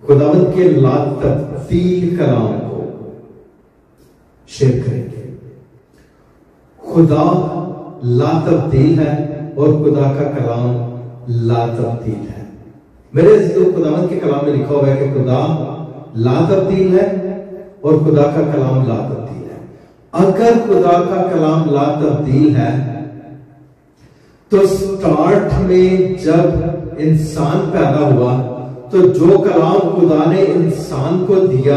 खुदावंद के ला तब्दील कलाम को शेयर करेंगे। खुदा ला तब्दील है और खुदा का कलाम ला तब्दील है। मेरे अजीजों, खुदावंद के कलाम में लिखा हुआ है कि खुदा ला तब्दील है और खुदा का कलाम ला तब्दील है। अगर खुदा का कलाम ला तब्दील है तो स्टार्ट में जब इंसान पैदा हुआ तो जो कलाम खुदा ने इंसान को दिया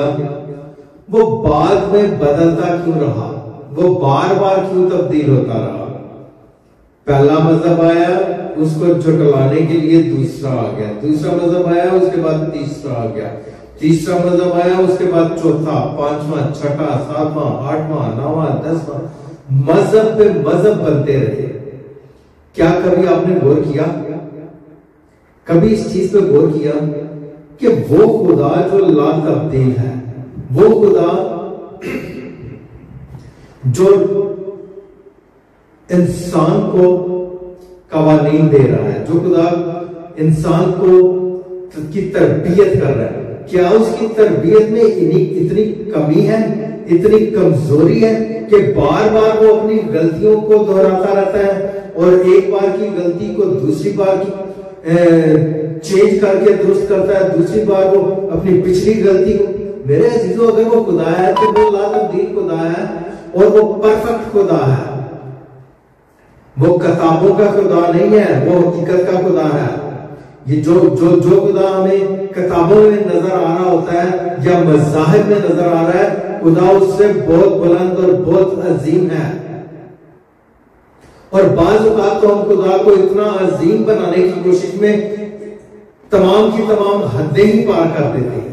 वो बाद में बदलता क्यों रहा, वो बार बार क्यों तब्दील होता रहा। पहला मजहब आया, उसको झुटलाने के लिए दूसरा आ गया, दूसरा मजहब आया, उसके बाद तीसरा आ गया, तीसरा मजहब आया, उसके बाद चौथा, पांचवा, छठा, सातवां, आठवां, नौवां, दसवां, मजहब पे मजहब बनते रहे। क्या कभी आपने गौर किया, कभी इस चीज पे गौर किया कि वो खुदा जो ला तब्दील है, वो खुदा जो इंसान को कवानीन दे रहा है, जो खुदा इंसान को की तरबियत कर रहा है, क्या उसकी तरबियत में इतनी कमी है, इतनी कमजोरी है कि बार बार वो अपनी गलतियों को दोहराता रहता है और एक बार की गलती को दूसरी बार की चेंज करके दुरुस्त करता है, दूसरी बार वो अपनी पिछली गलती को। मेरे अजीजों, अगर वो खुदा है तो वो ला तब्दील खुदा है और वो परफेक्ट खुदा है। वो किताबों का खुदा नहीं है, वो हकीकत का खुदा है। ये जो खुदा हमें किताबों में नजर आ रहा होता है या मज़ाहिब में नजर आ रहा है, खुदा उससे बहुत बुलंद और बहुत अजीम है। और बाज़ औक़ात तो हम खुदा को इतना अजीम बनाने की कोशिश में तमाम की तमाम हदें ही पार कर देते हैं।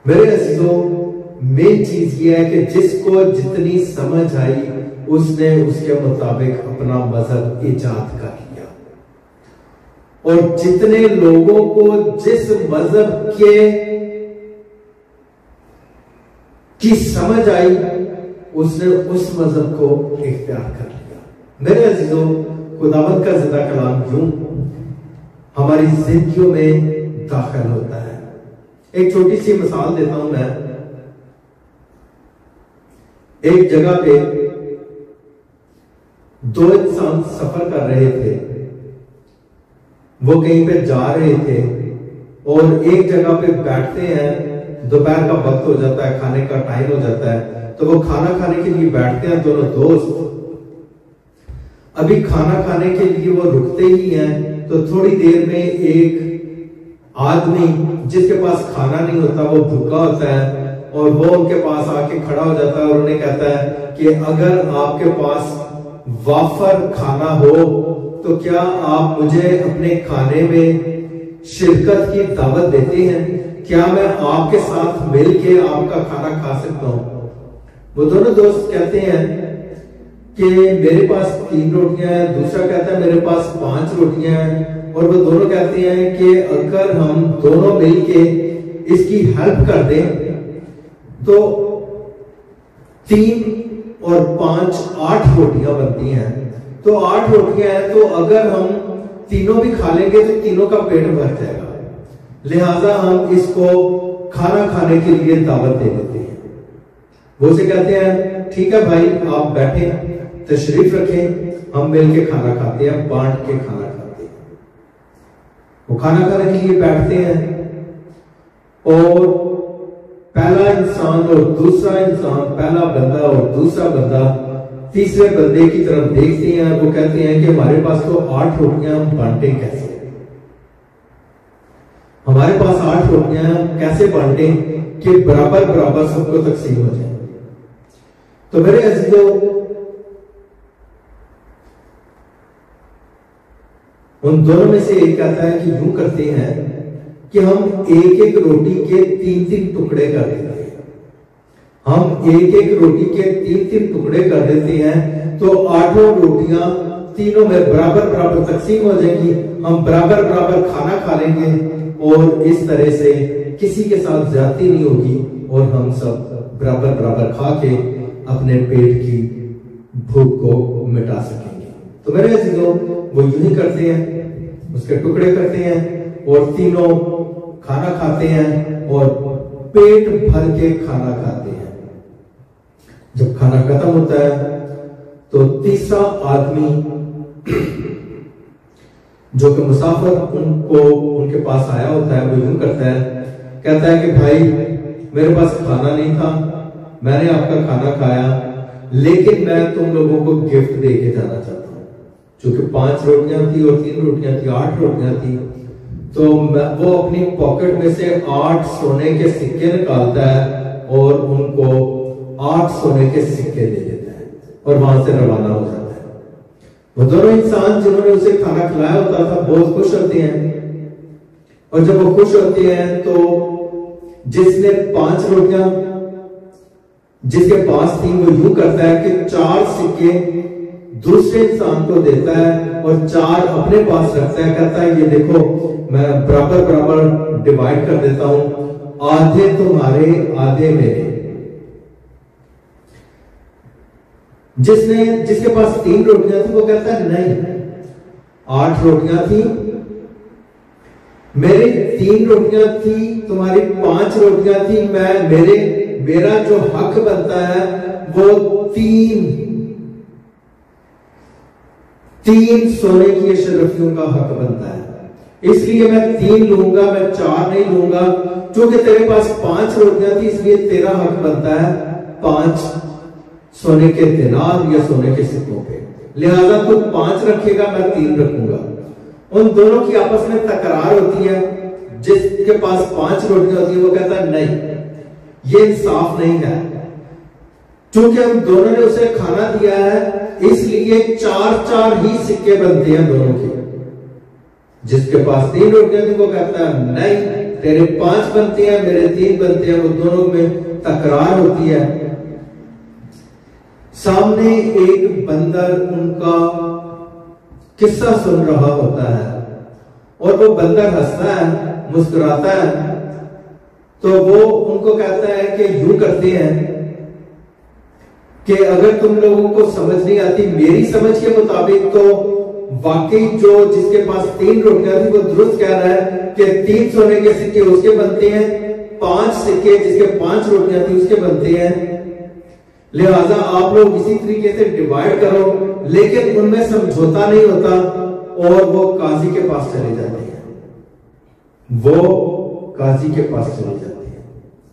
मेरे अजीजों, मेन चीज ये है कि जिसको जितनी समझ आई उसने उसके मुताबिक अपना मजहब इजाद कर लिया, और जितने लोगों को जिस मजहब की समझ आई उसने उस मजहब को इख्तियार कर लिया। मेरे अजीजों, खुदावंद का ज़िंदा कलाम यूं हमारी जिंदगियों में दाखिल होता है। एक छोटी सी मिसाल देता हूं मैं। एक जगह पे दो इंसान सफर कर रहे थे, वो कहीं पे जा रहे थे और एक जगह पे बैठते हैं, दोपहर का वक्त हो जाता है, खाने का टाइम हो जाता है, तो वो खाना खाने के लिए बैठते हैं दोनों दोस्त। अभी खाना खाने के लिए वो रुकते ही हैं तो थोड़ी देर में एक आदमी जिसके पास खाना नहीं होता, वो भूखा होता है, और वो उनके पास आके खड़ा हो जाता है और उन्हें कहता है कि अगर आपके पास वाफर खाना हो तो क्या आप मुझे अपने खाने में शिरकत की दावत देते हैं? क्या मैं आपके साथ मिलके आपका खाना खा सकता हूं? वो दोनों दोस्त कहते हैं कि मेरे पास 3 रोटियां हैं, दूसरा कहता है मेरे पास 5 रोटियां हैं, और वो दोनों कहते हैं कि अगर हम दोनों मिलके इसकी हेल्प कर दें तो 3 और 5 8 रोटियां बनती हैं। तो 8 रोटियां हैं, तो अगर हम तीनों भी खा लेंगे तो तीनों का पेट भर जाएगा, लिहाजा हम इसको खाना खाने के लिए दावत दे देते हैं। वो से कहते हैं ठीक है भाई, आप बैठे, तशरीफ रखें, हम मिलके खाना खाते हैं, बांट के खाना खाते हैं। वो खाना खाने के लिए बैठते हैं और पहला इंसान और दूसरा इंसान, पहला बंदा और दूसरा बंदा तीसरे बंदे की तरफ देखते हैं। वो कहते हैं कि हमारे पास तो 8 रोटियां, हम बांटे कैसे? हमारे पास 8 रोटियां, कैसे बांटे कि बराबर बराबर सबको तकसीम हो जाए? तो मेरे अजीजों, उन दोनों में से एक कहता है कि यूं करते हैं कि हम एक एक रोटी के 3-3 टुकड़े कर देते हैं। हम एक एक रोटी के 3-3 टुकड़े कर देते हैं तो 8 रोटियां तीनों में बराबर बराबर तकसीम हो जाएंगी, हम बराबर बराबर खाना खा लेंगे, और इस तरह से किसी के साथ ज्यादती नहीं होगी और हम सब बराबर बराबर खा के अपने पेट की भूख को मिटा सकेंगे। तो मेरे अजीजों, वो यूं ही करते हैं, उसके टुकड़े करते हैं और तीनों खाना खाते हैं और पेट भर के खाना खाते हैं। जब खाना खत्म होता है तो तीसरा आदमी जो कि मुसाफिर उनको उनके पास आया होता है, वो यूं करता है, कहता है कि भाई मेरे पास खाना नहीं था, मैंने आपका खाना खाया, लेकिन मैं तुम लोगों को गिफ्ट दे के जाना चाहता हूं। चूंकि 5 रोटियां थी और 3 रोटियां थी, 8 रोटियां थी, तो वो अपनी पॉकेट में से 8 सोने के सिक्के निकालता है और उनको 8 सोने के सिक्के दे देता है और वहां से रवाना हो जाता है। वो दोनों इंसान जिन्होंने उसे खाना खिलाया होता था बहुत खुश होते हैं, और जब वो खुश होते हैं तो जिसने 5 रोटियां जिसके पास थी वो यूं करता है कि 4 सिक्के दूसरे इंसान को देता है और 4 अपने पास रखता है। कहता है ये देखो मैं बराबर बराबर डिवाइड कर देता हूं, आधे तुम्हारे आधे मेरे। जिसके पास 3 रोटियां थी वो कहता है नहीं, 8 रोटियां थी, मेरी 3 रोटियां थी, तुम्हारी 5 रोटियां थी, मेरा जो हक बनता है वो 3 सोने की अशरफियों का हक बनता है। इसलिए मैं 3 लूंगा, मैं 4 नहीं लूंगा। क्योंकि तेरे पास 5 रोटियां थी इसलिए तेरा हक बनता है 5 सोने के दिनार या सोने के सिक्कों पे, लिहाजा तू 5 रखेगा, मैं 3 रखूंगा। उन दोनों की आपस में तकरार होती है। जिसके पास 5 रोटियां होती है वो कहता है नहीं, ये इंसाफ नहीं है, क्योंकि हम दोनों ने उसे खाना दिया है, इसलिए 4-4 ही सिक्के बनते हैं दोनों के। जिसके पास 3 रोटियां थी वो कहता है नहीं, तेरे 5 बनते हैं, मेरे 3 बनते हैं। वो दोनों में तकरार होती है। सामने एक बंदर उनका किस्सा सुन रहा होता है और वो बंदर हंसता है, मुस्कुराता है, तो वो उनको कहता है कि यूं करते हैं कि अगर तुम लोगों को समझ नहीं आती मेरी समझ के मुताबिक, तो वाकई जो जिसके पास 3 रोटियां थी वो दुरुस्त कह रहा है कि 3 सोने के सिक्के उसके बनते हैं, 5 सिक्के जिसके 5 रोटियां थी उसके बनते हैं। लिहाजा आप लोग इसी तरीके से डिवाइड करो, लेकिन उनमें समझौता नहीं होता और वो काजी के पास चले जाते हैं। वो काजी के पास चले जाते हैं।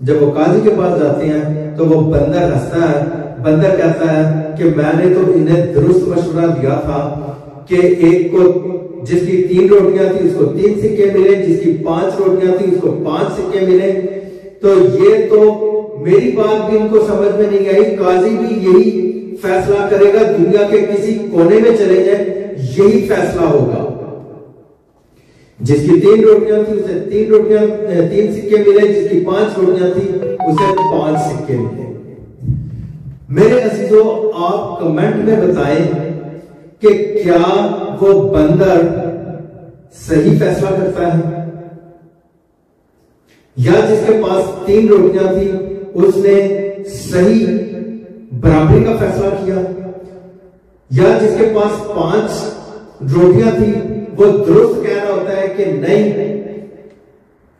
जब वो काजी के पास जाते हैं तो वो बंदर हंसता है। बंदर कहता है कि मैंने तो इन्हें दुरुस्त मशवरा दिया था कि एक को जिसकी 3 रोटियां थी उसको 3 सिक्के मिले, जिसकी 5 रोटियां थी उसको 5 सिक्के मिले। तो ये तो मेरी बात भी इनको समझ में नहीं आई, काजी भी यही फैसला करेगा, दुनिया के किसी कोने में चले जाए यही फैसला होगा। जिसकी 3 रोटियां थी उसे 3 सिक्के मिले, जिसकी 5 रोटियां थी उसे 5 सिक्के मिले। मेरे अजीजों, आप कमेंट में बताएं कि क्या वो बंदर सही फैसला करता है, या जिसके पास 3 रोटियां थी उसने सही बराबरी का फैसला किया, या जिसके पास 5 रोटियां थी वो दुरुस्त कह रहा होता है कि नहीं,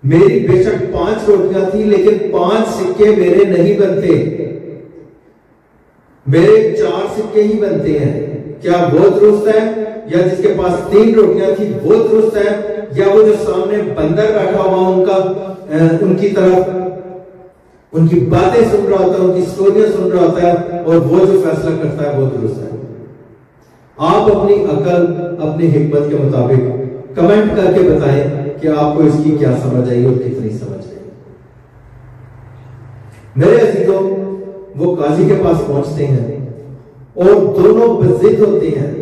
मेरी बेशक 5 रोटियां थी लेकिन 5 सिक्के मेरे नहीं बनते, मेरे 4 सिक्के ही बनते हैं। क्या वो दुरुस्त है, या जिसके पास 3 रोटियां थी वो दुरुस्त है, या वो जो सामने बंदर बैठा हुआ उनकी तरफ उनकी बातें सुन रहा होता है, उनकी स्टोरियां सुन रहा होता है और वो जो फैसला करता है वो दुरुस्त है। आप अपनी अकल, अपनी हिकमत के मुताबिक कमेंट करके बताएं कि आपको इसकी क्या समझ आई और कितनी समझ आई। मेरे अजीजों, वो काजी के पास पहुंचते हैं और दोनों बजिद होते हैं।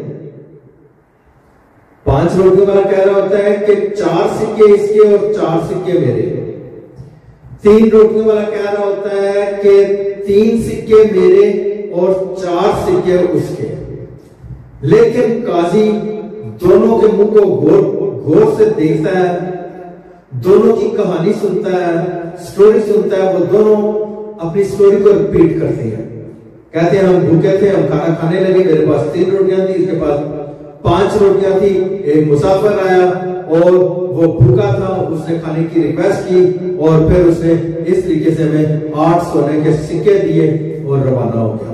5 रोटियों वाला कह रहा होता है कि 4 सिक्के इसके और 4 सिक्के मेरे। 3 रोटियों वाला कह रहा होता है कि 3 सिक्के मेरे और 4 सिक्के उसके। लेकिन काजी दोनों के मुंह को गौर से देखता है, दोनों की कहानी सुनता है, स्टोरी सुनता है। वो दोनों अपनी स्टोरी को रिपीट करते हैं। कहते हैं हम भूखे थे, हम खाना खाने लगे, मेरे पास 3 रोटियां थी, इसके पास 5 रोटियां थी। एक मुसाफिर आया और वो भूखा था, उसने खाने की रिक्वेस्ट की और फिर उसने इस तरीके से हमें 8 सोने के सिक्के दिए और रवाना हो गया।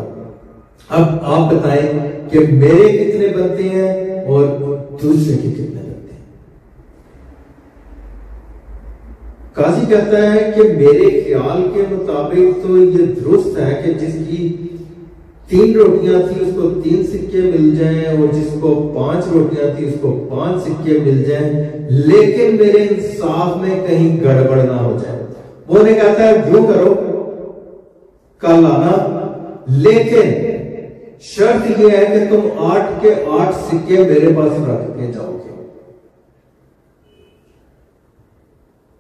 अब आप बताएं कि मेरे कितने बनते हैं और दूसरे के कितने बनते हैं। काजी कहता है कि मेरे ख्याल के मुताबिक तो ये दुरुस्त है कि जिसकी 3 रोटियां थी उसको 3 सिक्के मिल जाएं और जिसको 5 रोटियां थी उसको 5 सिक्के मिल जाएं, लेकिन मेरे इंसाफ में कहीं गड़बड़ ना हो जाए। वो ने कहता है जो करो कल आना, लेकिन शर्त यह है कि तुम 8 के 8 सिक्के मेरे पास रख के जाओगे।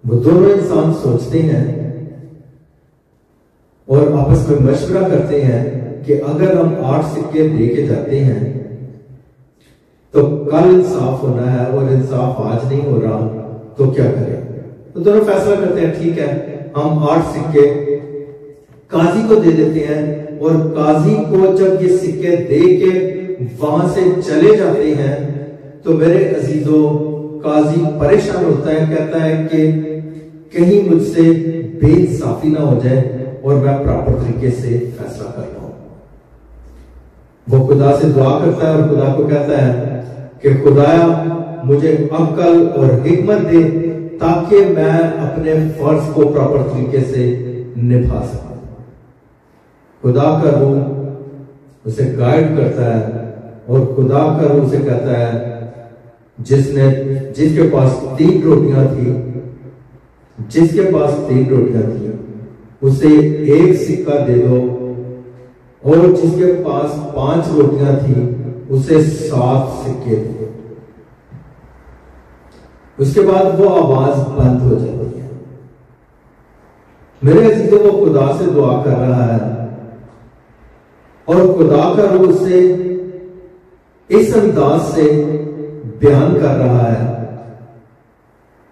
वो दोनों इंसान सोचते हैं और आपस में मशवरा करते हैं कि अगर हम 8 सिक्के दे के जाते हैं तो कल इंसाफ होना है और इंसाफ आज नहीं हो रहा, तो क्या करें? तो दोनों फैसला करते हैं ठीक है हम 8 सिक्के काजी को दे देते हैं। और काजी को जब ये सिक्के दे के वहां से चले जाते हैं तो मेरे अजीजों काजी परेशान होता है, कहता है कि कहीं मुझसे बेइंसाफी ना हो जाए और मैं प्रॉपर तरीके से फैसला कर पाऊं। वो खुदा से दुआ करता है और खुदा को कहता है कि खुदाया मुझे अक्ल और हिकमत दे ताकि मैं अपने फर्ज को प्रॉपर तरीके से निभा सकूं। खुदा का रूह उसे गाइड करता है और खुदा का रूह उसे कहता है जिसके पास 3 रोटियां थी, जिसके पास 3 रोटियां थी उसे 1 सिक्का दे दो और जिसके पास 5 रोटियां थी उसे 7 सिक्के दे। उसके बाद वो आवाज बंद हो जाती है। मेरे अजीजों वो खुदा से दुआ कर रहा है और खुदा का रूह से इस अंदाज से बयान कर रहा है।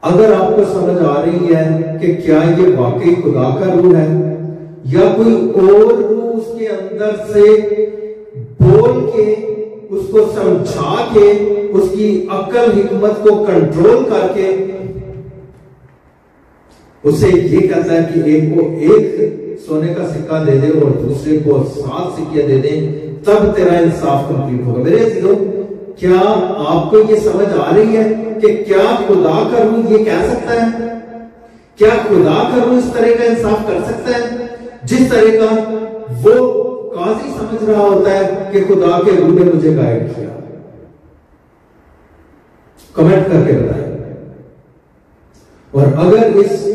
अगर आपको समझ आ रही है कि क्या ये वाकई खुदा का रूह है या कोई और रूह उसके अंदर से बोल के उसको समझा के उसकी अक्ल हिकमत को कंट्रोल करके उसे ये कहता है कि एक को 1 सोने का सिक्का दे दे और दूसरे को 7 सिक्के दे दे, तब तेरा इंसाफ कंप्लीट होगा। मेरे अजीजों क्या आपको ये समझ आ रही है कि क्या खुदा का रूह ये कह सकता है? क्या खुदा का रूह इस तरह का इंसाफ कर सकता है जिस तरह का वो काजी समझ रहा होता है कि खुदा के रूह ने मुझे गाइड किया? कमेंट करके बताएं। और अगर इस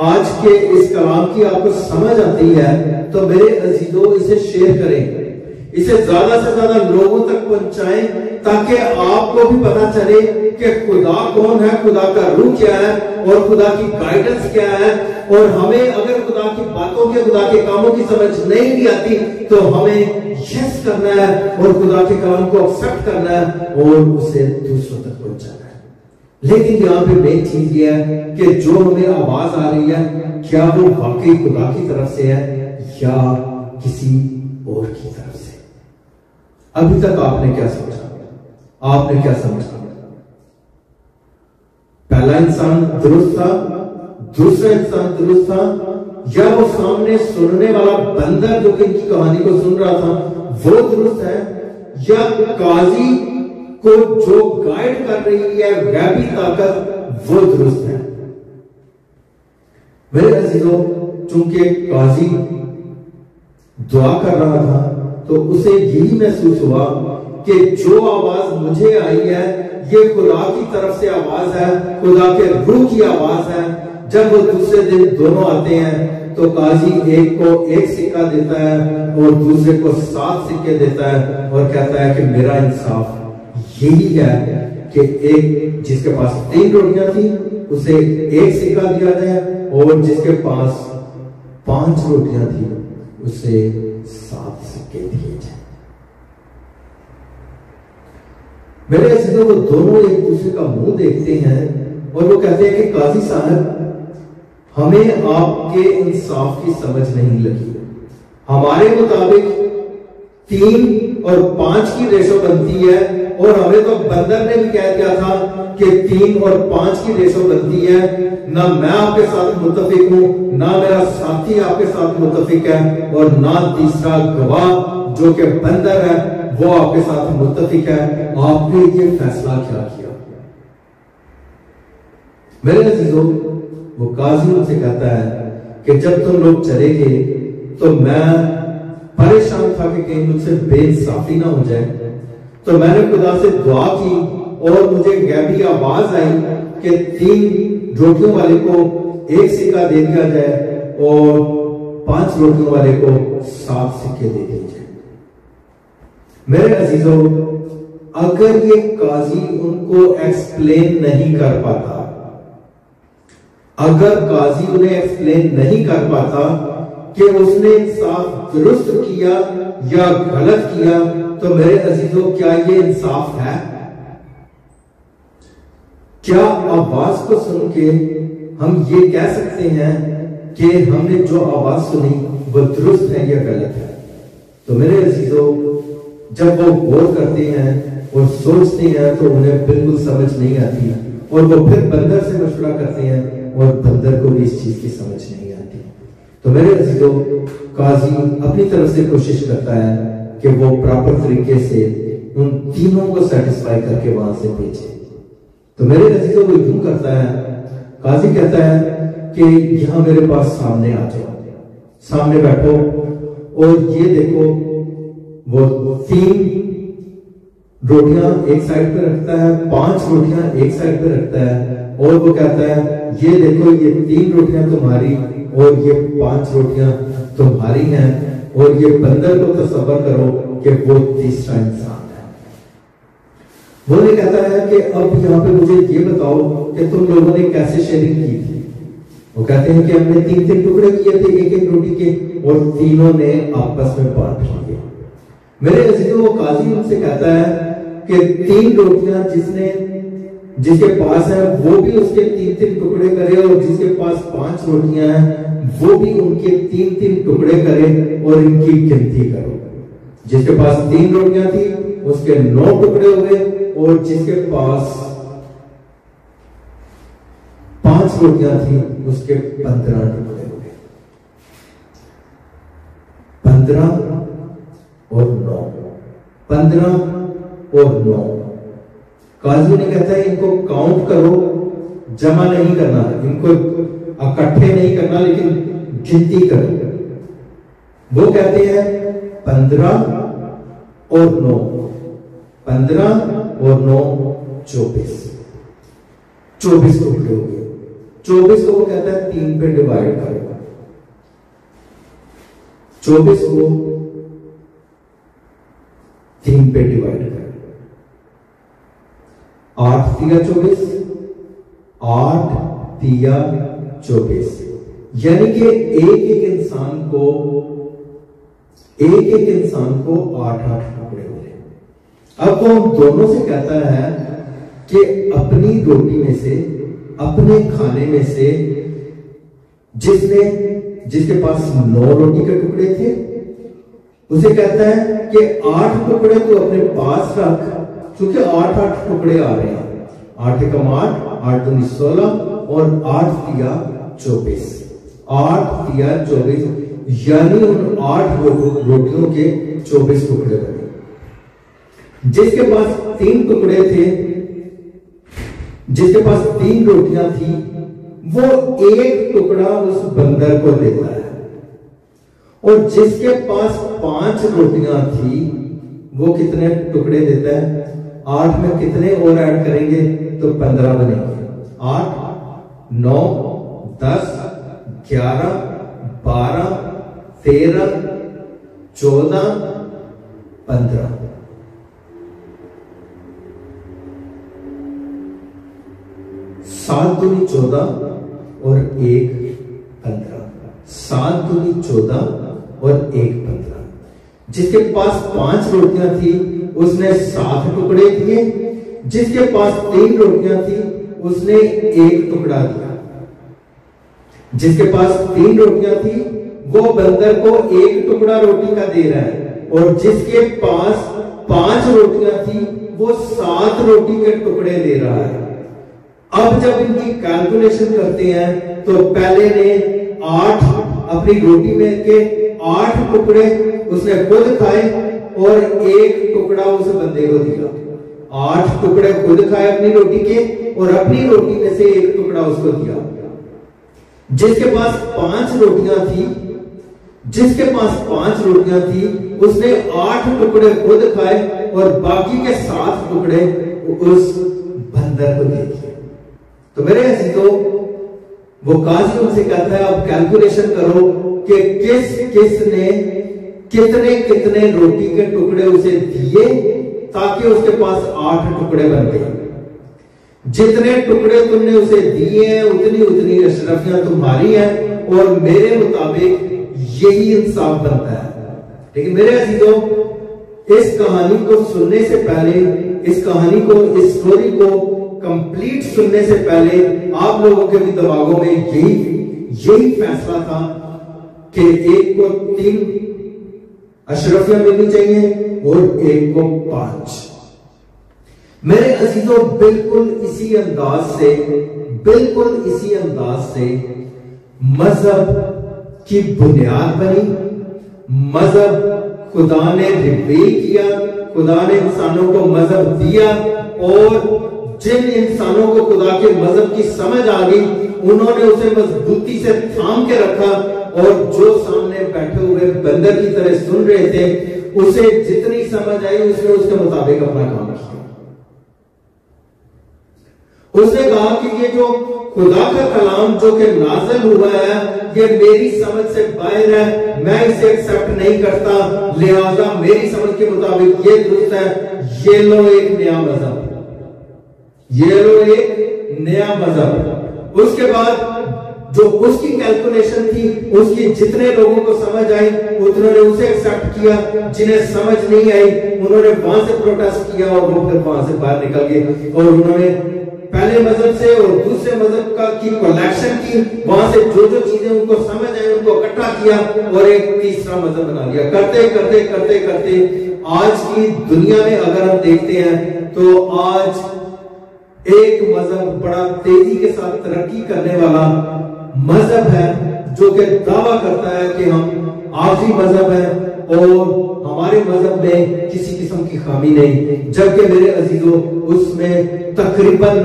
आज के इस कलाम की आपको समझ आती है तो मेरे अजीजों इसे शेयर करें, इसे ज्यादा से ज्यादा लोगों तक पहुंचाएं ताकि आपको भी पता चले कि खुदा कौन है, खुदा का रूह क्या है और खुदा की गाइडेंस क्या है। और हमें अगर खुदा की बातों के, खुदा के कामों की समझ नहीं भी आती तो हमें यस करना है और खुदा के कलाम को एक्सेप्ट करना है और उसे दूसरों तक पहुंचाना है। लेकिन यहां पे मेन चीज यह है कि जो हमें आवाज आ रही है क्या वो वाकई खुदा की तरफ से है या किसी और की तरफ से? अभी तक आपने क्या सोचा? आपने क्या समझा? पहला इंसान दुरुस्त था, दूसरा इंसान दुरुस्त था, या वो सामने सुनने वाला बंदर जो कि इनकी कहानी को सुन रहा था वो दुरुस्त है, या काजी को जो गाइड कर रही है गैबी ताकत वो दुरुस्त है? मेरे अजीजों चूंकि काजी दुआ कर रहा था तो उसे यही महसूस हुआ कि जो आवाज मुझे आई है ये खुदा की तरफ से आवाज है, खुदा के रूह की आवाज है। जब वो दूसरे दिन दोनों आते हैं तो काजी एक को 1 सिक्का देता है और दूसरे को 7 सिक्के देता है और कहता है कि मेरा इंसाफ यही है कि एक जिसके पास 3 रोटियां थी उसे 1 सिक्का दिया जाए और जिसके पास 5 रोटियां थी उसे 7 सिक्के दिए जाए। मेरे अजीजों वो दोनों एक दूसरे का मुंह देखते हैं और वो कहते हैं कि काजी साहब हमें आपके इंसाफ की समझ नहीं लगी, हमारे मुताबिक 3 और 5 की रेशो बनती है, और हमें तो बंदर ने भी कह दिया था कि 3 और 5 की रेशो बनती है। ना मैं आपके साथ मुत्तफिक हूं, ना मेरा साथी आपके साथ मुत्तफिक है, और ना तीसरा गवाह जो कि बंदर है वो आपके साथ मुत्तफिक है। आपने ये फैसला क्या किया? मेरे अजीजों, वो काजी उनसे कहता है कि जब तुम लोग चले गए तो मैं परेशान था कि कहीं मुझसे बेइंसाफी ना हो जाए, तो मैंने खुदा से दुआ की और मुझे गैबी आवाज आई कि 3 रोटियों वाले को 1 सिक्का दे दिया जाए और 5 रोटियों वाले को 7 सिक्के दे दिए जाए। मेरे अजीजों, अगर ये काजी उनको एक्सप्लेन नहीं कर पाता, अगर काजी उन्हें एक्सप्लेन नहीं कर पाता कि उसने इंसाफ दुरुस्त किया या गलत किया, तो मेरे अजीजों क्या ये इंसाफ है? क्या आवाज को सुन के हम ये कह सकते हैं कि हमने जो आवाज सुनी वो दुरुस्त है या गलत है? तो मेरे अजीजों, जब वो गौर करते हैं और सोचते हैं तो उन्हें बिल्कुल समझ नहीं आती, और वो फिर बंदर से मशवरा करते हैं और बंदर को भी इस चीज की समझ नहीं आती। तो मेरे अजीजों, काजी अपनी तरफ से कोशिश करता है कि वो प्रॉपर तरीके से उन तीनों को सेटिस्फाई करके वहां से भेजे। तो मेरे अजीजों, वो यूं करता है, काजी कहता है कि यहां मेरे पास सामने आ जाओ, सामने बैठो, और ये देखो वो 3 रोटियां एक साइड पे रखता है, 5 रोटियां एक साइड पे रखता है, और वो कहता है ये देखो ये 3 रोटियां तुम्हारी और ये 5 रोटियां तुम्हारी हैं, और ये बंदर को तसव्वुर करो कि वो तीसरा इंसान है। वो नहीं कहता है कि अब यहाँ पे मुझे ये बताओ कि तुम लोगों ने कैसे शेयरिंग की थी। वो कहते हैं कि हमने 3-3 टुकड़े किए थे एक रोटी के, और तीनों ने आपस में बांट लिए। मेरे अजीजों, वो काजी उनसे कहता है कि 3 रोटियां जिसके पास है वो भी उसके 3-3 टुकड़े करे, और जिसके पास 5 रोटियां हैं वो भी उनके 3-3 टुकड़े करे और इनकी गिनती करो। जिसके पास 3 रोटियां थी उसके 9 टुकड़े हुए, और जिसके पास 5 रोटियां थी उसके 15 टुकड़े हुए। 15 और 9, 15 और 9। काजी ने कहता है इनको काउंट करो, जमा नहीं करना, इनको इकट्ठे नहीं करना, लेकिन गिनती करो। वो कहते हैं 15 और 9, 15 और 9 24 टुकड़े हो गए। 24 को वो कहता है 3 पे डिवाइड करो, 24 को 3 पे डिवाइड करो। 8 तिया 24, 8 तिया 24, यानी कि एक इंसान को 8-8 टुकड़े हो गए। अब वो हम दोनों से कहता है कि अपनी रोटी में से, अपने खाने में से, जिसके पास 9 रोटी के टुकड़े थे, उसे कहता है कि 8 टुकड़े तो अपने पास रख, क्योंकि 8-8 टुकड़े आ रहे हैं। 8 एकम 8, 8 दूनी 16, और 8 तिया 24, 8 तिया 24, यानी उन 8 रोटियों के 24 टुकड़े बने। जिसके पास 3 टुकड़े थे, जिसके पास 3 रोटियां थी, वो 1 टुकड़ा उस बंदर को देता है, और जिसके पास 5 रोटियां थी वो कितने टुकड़े देता है? 8 में कितने और ऐड करेंगे तो 15 बनेंगे। 8, 9, 10, 11, 12, 13, 14, 15। 7 दूनी 14 और 1 15, 7 दूनी 14 और 1 15। जिसके पास 5 रोटियां थी उसने 7 टुकड़े किए, जिसके पास 3 रोटियां थी उसने 1 टुकड़ा दिया। जिसके पास 3 रोटियां थी वो बंदर को 1 टुकड़ा रोटी का दे रहा है, और जिसके पास 5 रोटियां थी वो 7 रोटी के टुकड़े ले रहा है। अब जब इनकी कैलकुलेशन करते हैं तो पहले ने 8 अपनी रोटी में के 8 टुकड़े उसने खुद खाए और 1 टुकड़ा उस बंदे को दिया। 8 टुकड़े खुद खाए अपनी रोटी के और अपनी रोटी में से 1 टुकड़ा उसको दिया। जिसके पास 5 रोटियां थी उसने 8 टुकड़े खुद खाए और बाकी के 7 टुकड़े उस बंदर को दे दिए। तो मेरे अजीजों, वो काजी उनसे कहता है अब कैलकुलेशन करो कि किसने कितने रोटी के टुकड़े उसे दिए ताकि उसके पास 8 टुकड़े बन गए। जितने टुकड़े तुमने उसे दिए हैं उतनी अशरफियां तुम्हारी हैं और मेरे मुताबिक यही इंसाफ बनता है। लेकिन मेरे अजीजों, इस कहानी को सुनने से पहले, इस स्टोरी को कंप्लीट सुनने से पहले आप लोगों के भी दिमागों में यही फैसला था कि एक को 3 अशरफियां मिलनी चाहिए और एक को 5। मेरे अजीजों, बिल्कुल इसी अंदाज से मजहब की बुनियाद बनी। मजहब खुदा ने रिवील किया, खुदा ने इंसानों को मजहब दिया और जिन इंसानों को खुदा के मजहब की समझ आ गई उन्होंने उसे मजबूती से थाम के रखा और जो सामने बैठे हुए बंदर की तरह सुन रहे थे उसे जितनी समझ आई उसने उसके मुताबिक अपना काम किया। उसने कहा कि ये जो खुदा का कलाम जो कि नाज़िल हुआ है ये मेरी समझ से बाहर है, मैं इसे एक्सेप्ट नहीं करता, लिहाजा मेरी समझ के मुताबिक ये दुरुस्त है। ये लो एक नया मजहब। उसके बाद जो उसकी कैलकुलेशन थी, उसकी जितने लोगों को समझ आई उन्होंने उसे एक्सेप्ट किया, जिन्हें समझ नहीं आई उन्होंने वहां से प्रोटेस्ट किया और वो फिर वहां से बाहर निकल गए और उन्होंने पहले मजहब से और दूसरे मजहब का की कलेक्शन की, वहां से जो चीजें उनको समझ आई उनको इकट्ठा किया और एक तीसरा मजहब बना लिया। करते आज की दुनिया में अगर हम देखते हैं तो आज एक मजहब बड़ा तेजी के साथ तरक्की करने वाला मजहब है जो कि दावा करता है कि हम आखिरी मजहब है और हमारे मजहब में किसी किस्म की खामी नहीं, जबकि मेरे अजीजों उसमें तकरीबन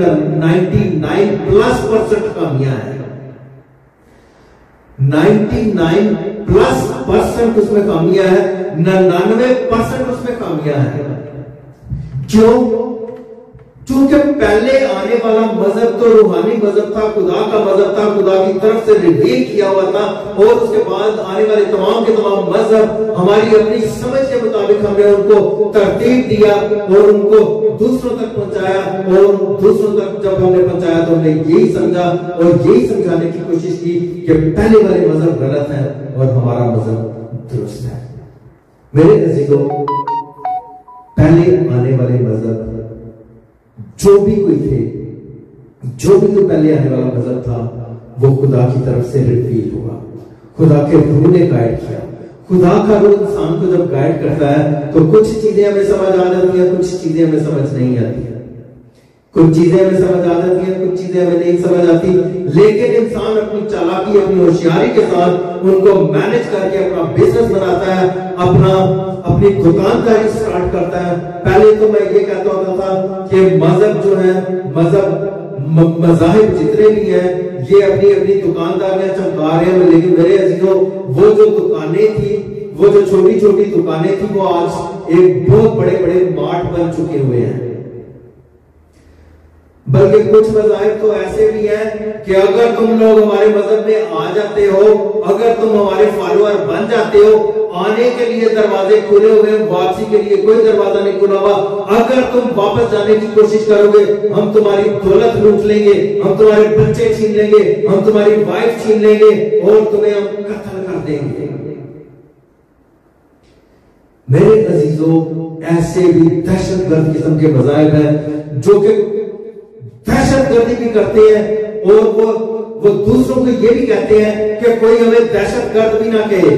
99+ खामियां हैं। 99+ उसमें खामियां हैं, 99% उसमें खामियां हैं। क्यों? क्योंकि पहले आने वाला मजहब तो रूहानी मजहब था, खुदा का मजहब था, खुदा की तरफ से रिवील किया हुआ था और उसके बाद आने वाले तमाम के तमाम मजहब हमारी अपनी समझ के मुताबिक हमने उनको तरतीब दिया और उनको दूसरों तक पहुंचाया और दूसरों तक जब हमने पहुंचाया तो हमने यही समझा और यही समझाने की कोशिश की कि पहले वाले मजहब गलत है और हमारा मजहब दुरुस्त है। मेरे अजीजों, पहले आने वाले मजहब जो भी कोई पहले आने वाला मजहब था वो खुदा की तरफ से रिवील हुआ, खुदा के रूह ने गाइड किया। खुदा का रूह इंसान को जब गाइड करता है तो कुछ चीजें हमें समझ आ जाती हैं, कुछ चीजें हमें समझ नहीं आती हैं, कुछ चीजें हमें समझ आ जाती हैं, कुछ चीजें हमें नहीं समझ आती। लेकिन इंसान अपनी चालाकी, अपनी होशियारी के साथ उनको मैनेज करके अपना बिजनेस बनाता है, अपनी दुकानदारी स्टार्ट करता है। पहले तो मैं ये कहता होता था कि मजहब जो है, मज़ाहिब जितने भी हैं ये अपनी अपनी दुकानदारियां चमका रहे हैं, लेकिन मेरे अजीजों वो जो दुकानें थी, वो जो छोटी छोटी दुकानें थी वो आज एक बहुत बड़े बड़े मार्ट बन चुके हुए हैं। बल्कि कुछ मज़ाहिब तो ऐसे भी हैं कि अगर तुम लोग हमारे मजहब में आ जाते हो, अगर तुम हमारे फॉलोअर बन जाते हो, आने के लिए दरवाजे खुले हुए, वापसी के लिए कोई दरवाजा नहीं खुला हुआ। अगर तुम वापस जाने की कोशिश करोगे हम तुम्हारी दौलत लूट लेंगे, हम तुम्हारे बच्चे छीन लेंगे, हम तुम्हारी वाइफ छीन लेंगे और तुम्हें हम कत्ल कर देंगे। मेरे अजीजों, ऐसे भी दहशतगर्द किस्म के मज़ाहिब हैं जो कि दहशतगर्दी भी करते हैं और वो दूसरों को ये भी कहते हैं कि कोई हमें दहशतगर्द भी ना कहे,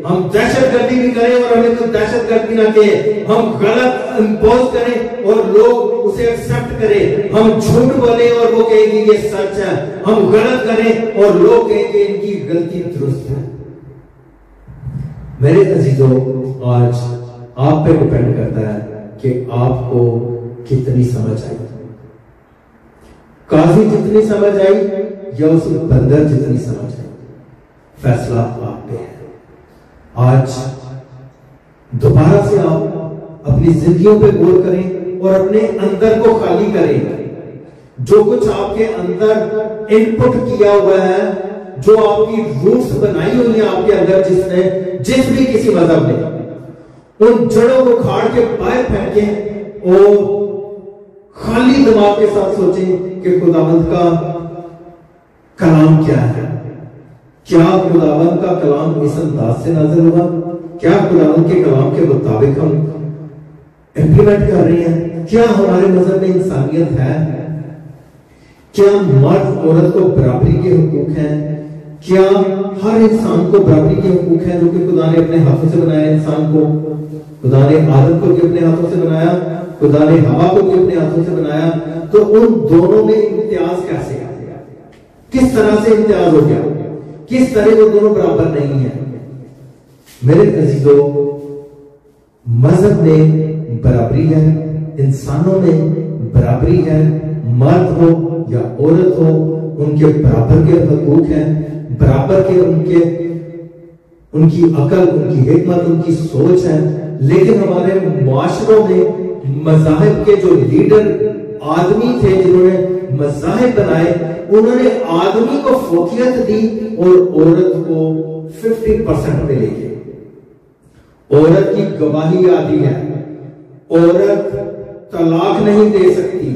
हम दहशतगर्दी भी करें और हमें कोई दहशतगर्दी ना कहे, हम गलत इंपोज करें और लोग उसे एक्सेप्ट करें, हम झूठ बोले और वो कहेंगे ये सच है, हम गलत करें और लोग कहेंगे इनकी गलती दुरुस्त है। मेरे अजीजों, आज आप पे डिपेंड करता है कि आपको कितनी समझ आई, काजी जितनी समझ आई या उस बंदर जितनी समझ आई, फैसला आप पे है। आज दोबारा से आप अपनी जिंदगियों पे गौर करें और अपने अंदर को खाली करें। जो कुछ आपके अंदर इनपुट किया हुआ है, जो आपकी रूट्स बनाई हुई है आपके अंदर, जिस भी किसी मजहब ने, उन जड़ों को खाड़ के बाहर फेंकें और खाली दिमाग के साथ सोचें कि खुदावंद का कलाम क्या है। क्या खुदावंद का कलाम इस अंदाज से नाज़िल हुआ? क्या खुदावंद के कलाम के मुताबिक हम इंप्लीमेंट कर रहे हैं? क्या हमारे मजहब में इंसानियत है? क्या मर्द औरत को बराबरी के हुकूक हैं? क्या हर इंसान को बराबरी के हुकूक हैं जो कि खुदा ने अपने हाथों से बनाया? इंसान को खुदा ने आदम को भी अपने हाथों से बनाया, खुदा ने हवा को भी अपने हाथों से बनाया। तो उन दोनों में इम्तियाज कैसे आ गया? किस तरह से इम्तियाज हो गया? किस तरह वो दोनों बराबर नहीं है? मेरे अजीजों, मजहब में बराबरी है, इंसानों में बराबरी है, मर्द हो या औरत हो, उनके बराबर के हकूक हैं, बराबर के उनकी अकल, उनकी हिकमत, उनकी सोच है। लेकिन हमारे मुआशरों में मज़ाहिब के जो लीडर आदमी थे, जिन्होंने मज़ाहिब बनाए, उन्होंने आदमी को फोकियत दी और औरत को 50% पे लेके। औरत की गवाही आती है, औरत तलाक नहीं दे सकती,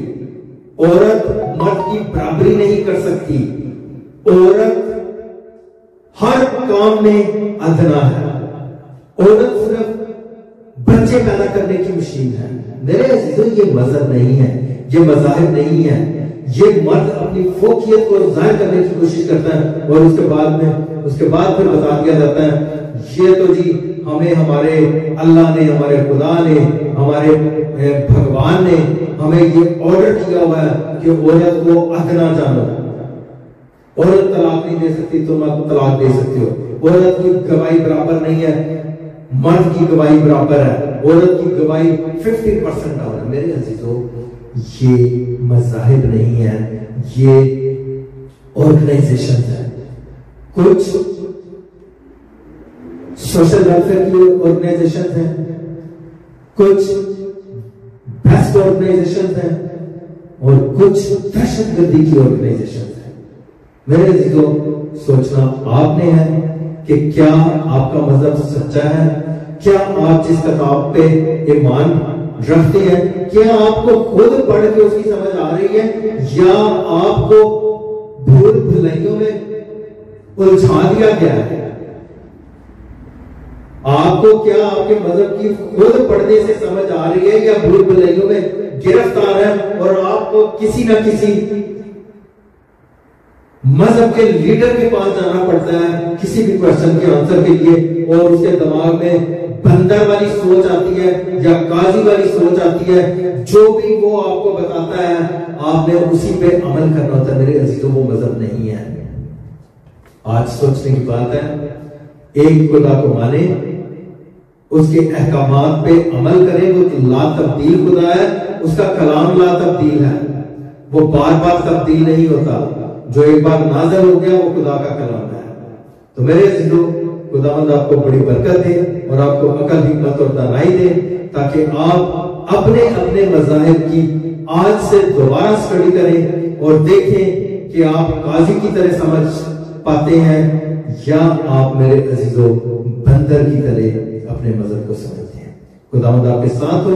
औरत मर्द की बराबरी नहीं कर सकती, औरत हर काम में अदना है, औरत सिर्फ बच्चे पैदा करने की मशीन है। मेरे अजीजों, ये मजहब नहीं है, ये मज़ाहिब नहीं है। ये मर्द अपनी फोकियत को जाहिर करने की कोशिश करता है और उसके बाद फिर बता दिया जाता है, ये तो जी हमें हमारे अल्लाह ने, हमारे खुदा ने, हमारे भगवान ने हमें ये ऑर्डर किया हुआ है कि औरत को अदना जानो। औरत तलाक नहीं दे सकती, तुम तलाक दे सकते हो। औरत की गवाही बराबर नहीं है, मर्द की गवाही बराबर है। औरत की गवाही 50% डाउन है। मेरे अजीजों, ये मज़ाहिब नहीं है, ये ऑर्गेनाइजेशन है। कुछ सोशल वेलफेयर की ऑर्गेनाइजेशन है, कुछ बेस्ट ऑर्गेनाइजेशन है और कुछ दहशतगर्दी की ऑर्गेनाइजेशन है। मेरे अजीजों, सोचना आपने है कि क्या आपका मजहब सच्चा है? क्या आप जिस किताब पे ईमान रखते हैं, क्या आपको खुद पढ़ के उसकी समझ आ रही है या आपको भूल भुलैयों में उलझा दिया गया है? आपको क्या आपके मजहब की खुद पढ़ने से समझ आ रही है या भूल भुलैयों में गिरफ्तार है और आपको किसी न किसी मजहब के लीडर के पास जाना पड़ता है किसी भी क्वेश्चन के आंसर के लिए, और उसके दिमाग में बंदर वाली सोच आती है या काजी वाली सोच आती है, जो भी वो आपको बताता है आपने उसी पे अमल करना होता है। मेरे अजीजों, वो मजहब नहीं है। आज सोचने की बात है, एक खुदा को माने, उसके अहकामात पे अमल करें। वो तो ला तब्दील खुदा है, उसका कलाम ला तब्दील है, वो बार बार तब्दील नहीं होता। जो एक बार नाज़िल हो गया वो खुदा का कलाम है। तो मेरे अजीजों, खुदावंद आपको बड़ी बरकत दे और आपको अकल, हिकमत और दानाई दे, ताकि आप अपने अपने मज़ाहिब की आज से दोबारा स्टडी करें और देखें कि आप काजी की तरह समझ पाते हैं या आप, मेरे अजीजों, बंदर की तरह अपने मजहब को समझते हैं। खुदावंद आपके साथ हो।